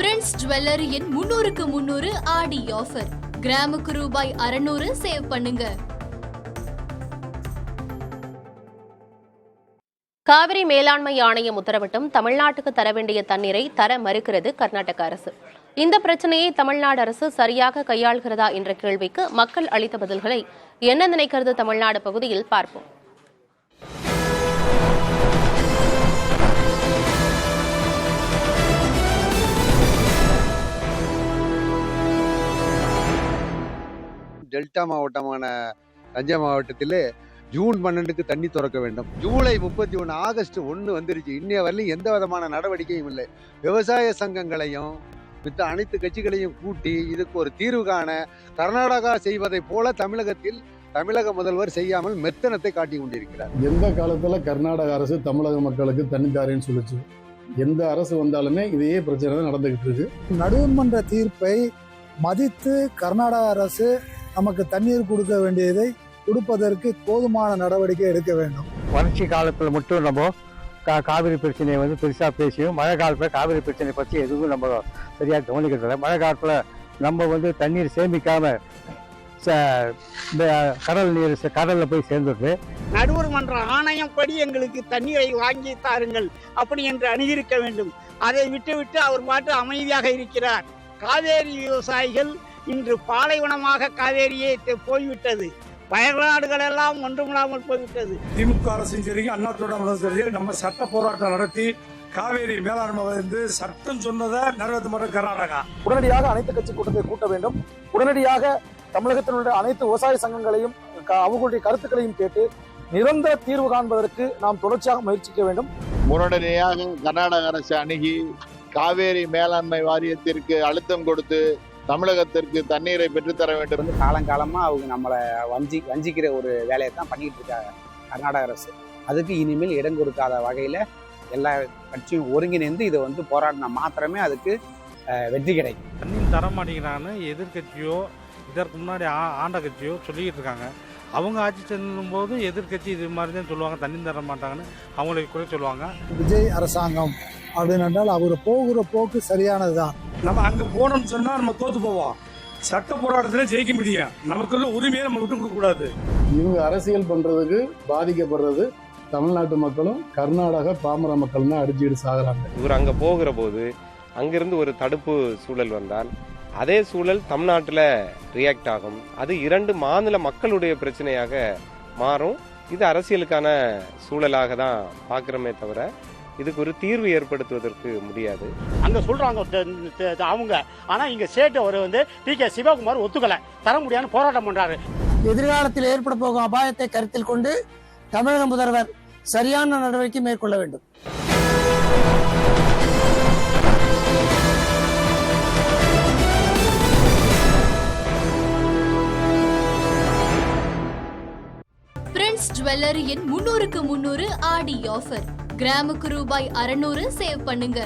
Prince ஜுவல்லரியின் 300க்கு 300 ஆடி offer. கிராமுக்கு ரூபாய் 600 சேவ் பண்ணுங்க. காவிரி மேலாண்மை ஆணையம் உத்தரவிட்டும் தமிழ்நாட்டுக்கு தர வேண்டிய தண்ணீரை தர மறுக்கிறது கர்நாடக அரசு. இந்த பிரச்சனையை தமிழ்நாடு அரசு சரியாக கையாள்கிறதா என்ற கேள்விக்கு மக்கள் அளித்த பதில்களை என்ன நினைக்கிறது தமிழ்நாடு பகுதியில் பார்ப்போம். டெல்டா மாவட்டமான தஞ்சை மாவட்டத்தில் ஜூன் 12க்கு தண்ணி திறக்க வேண்டும். ஜூலை 31 ஆகஸ்ட் 1 வந்துருச்சு. இன்னைய வரலையும் எந்த விதமான நடவடிக்கையும் இல்லை. விவசாய சங்கங்களையும் மித்த அனைத்து கட்சிகளையும் கூட்டி இதுக்கு ஒரு தீர்வு காண கர்நாடகா செய்வதை போல தமிழக முதல்வர் செய்யாமல் மெத்தனத்தை காட்டி கொண்டிருக்கிறார். எந்த காலத்துல கர்நாடக அரசு தமிழக மக்களுக்கு தண்ணி தாரேன்னு சொல்லிச்சு. எந்த அரசு வந்தாலுமே இதே பிரச்சனை தான் நடந்துகிட்டு இருக்கு. நடுவர்மன்ற தீர்ப்பை மதித்து கர்நாடக அரசு நமக்கு தண்ணீர் கொடுக்க வேண்டியதை கொடுப்பதற்கு போதுமான நடவடிக்கை எடுக்க வேண்டும். வறட்சி காலத்தில் மட்டும் நம்ம காவிரி பிரச்சனையை பெருசாக பேசியும் மழை காலத்தில் காவிரி பிரச்சனை பற்றி எதுவும் நம்ம சரியாக கவனிக்கிறதில்ல. மழை காலத்தில் நம்ம தண்ணீர் சேமிக்காம இந்த கடலில் போய் சேர்ந்துட்டு நடுவர் மன்ற ஆணையம் படி எங்களுக்கு தண்ணீரை வாங்கி தாருங்கள் அப்படி என்று அணுகியிருக்க வேண்டும். அதை விட்டு அவர் மாட்டு அமைதியாக இருக்கிறார். காவேரி விவசாயிகள் இன்று பாலைவனமாக காவேரியே போய்விட்டது. வயநாடுகள் எல்லாம் ஒன்றுமில்லாமல் போய்விட்டது. திமுக அரசும் சரி அண்ணா தொழிலாளர்களும் சரி நம்ம சட்ட போராட்டம் நடத்தி காவேரி மேலாண்மை சட்டம் சொன்னதை நிறைவேற்ற மாட்டோம். கர்நாடகா உடனடியாக அனைத்து கட்சி கூட்டத்தை கூட்ட வேண்டும். உடனடியாக தமிழகத்தினுடைய அனைத்து விவசாய சங்கங்களையும் அவர்களுடைய கருத்துக்களையும் கேட்டு நிரந்தர தீர்வு காண்பதற்கு நாம் தொடர்ச்சியாக முயற்சிக்க வேண்டும். உடனடியாக கர்நாடக அரசு அணுகி காவேரி மேலாண்மை வாரியத்திற்கு அழுத்தம் கொடுத்து தமிழகத்திற்கு தண்ணீரை பெற்றுத்தர வேண்டும். காலங்காலமா அவங்க நம்மளை வஞ்சிக்கிற ஒரு வேலையை தான் பண்ணிட்டு இருக்காங்க கர்நாடக அரசு. அதுக்கு இனிமேல் இடம் கொடுக்காத வகையில எல்லா கட்சியும் ஒருங்கிணைந்து இதை போராடினா மாத்திரமே அதுக்கு வெற்றி கிடைக்கும். தண்ணி தர மாட்டேங்கிறான்னு எதிர்கட்சியோ இதற்கு முன்னாடி ஆண்ட கட்சியோ சொல்லிக்கிட்டு இருக்காங்க. அவங்க ஆட்சி செல்லும் போது எதிர்கட்சி இது மாதிரி தான் சொல்லுவாங்க, தண்ணி தர மாட்டாங்கன்னு அவங்களை குறை சொல்லுவாங்க. விஜய் அரசாங்கம் அப்படின்னால் அவர் போகிற போக்கு சரியானதுதான். நம்ம அங்க போனோம்னு சொன்னா நம்ம தோத்து போவோம். சட்ட போராட்டத்துல ஜெயிக்க முடியும். நமக்குள்ள உரிமையை நம்ம விட்டு கொடுக்க கூடாது. இவங்க அரசியல் பண்றதுக்கு பாதிக்கப்படுறது தமிழ்நாட்டு மக்களும் கர்நாடக பாமர மக்கள் தான் அடிச்சுக்கிட்டு சாகுறாங்க. இவர் அங்க போகிற போது அங்கிருந்து ஒரு தடுப்பு சூழல் வந்தால் அதே சூழல் தமிழ்நாட்டில் ரியாக்ட் ஆகும். அது 2 மாநில மக்களுடைய பிரச்சனையாக மாறும். இது அரசியலுக்கான சூழலாக தான் பார்க்குறோமே தவிர இதுக்கு ஒரு தீர்வு ஏற்படுத்துவதற்கு முடியாது. அங்க சொல்றாங்க அவங்க, ஆனா இங்க ஸ்டேட் அவர் டி.கே. சிவகுமார் ஒத்துக்கல, தர முடியாதுன்னு போராட்டம் பண்றாரு. எதிர்காலத்தில் ஏற்பட போகும் அபாயத்தை கருத்தில் கொண்டு தமிழக முதல்வர் சரியான நடவடிக்கை மேற்கொள்ள வேண்டும். பிரின்ஸ் ஜுவல்லரியின் 300க்கு 300 ஆடி ஆஃபர். கிராமுக்கு ரூபாய் 600 சேவ் பண்ணுங்க.